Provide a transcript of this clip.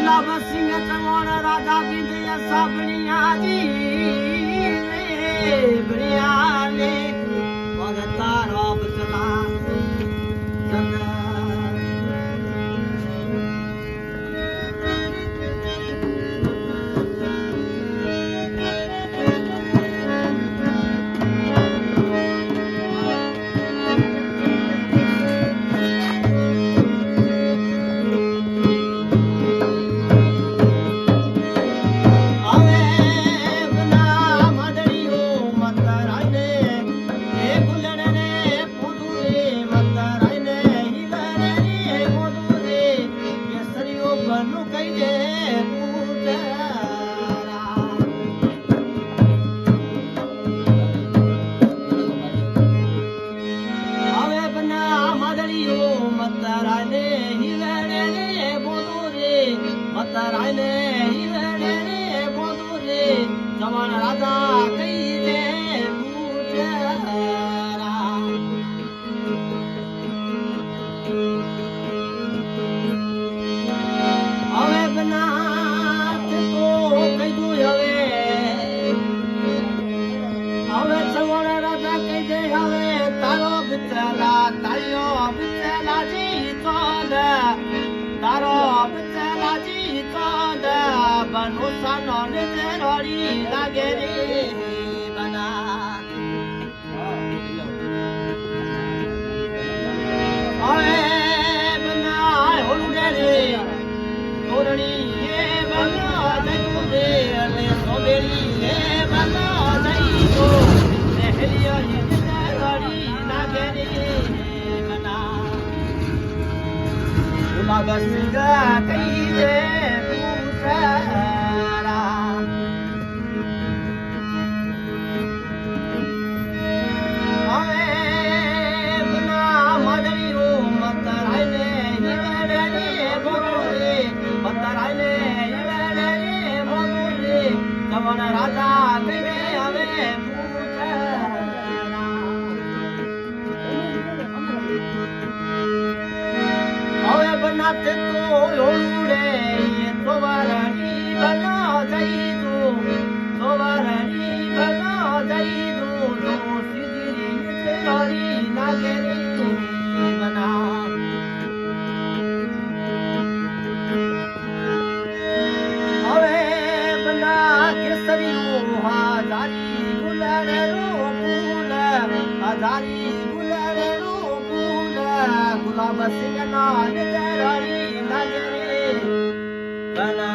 गुलाब सिंह चमोण राजा विजय सबनिया जी बढ़िया ने भगता रोब चला जवान राजा कई दे हवे बना तो कई दू हवे जवान राजा कई दे हवे तारो बिचला तारियो बिचला जी चोद तारो बिचला जी चोद बनो सानो ने तेरी लागे रे बना ओए बना होलुडे रे तोरणी ये बना जयू रे अले सोबेरी ये बना जयू नेहलिया ने तेरी लागे रे बना गुलाब सिंह कई दे राजा हवे बनाते तो लोड़े ये तोवारी बना जाई तू तोवारी बना जाई तू तो सिरी तेरी लागे रे बना हजारी गुलारे रो फूल हजारी गुलारे रो फूल गुलाब सिंह नाल तेरी लागे रे बना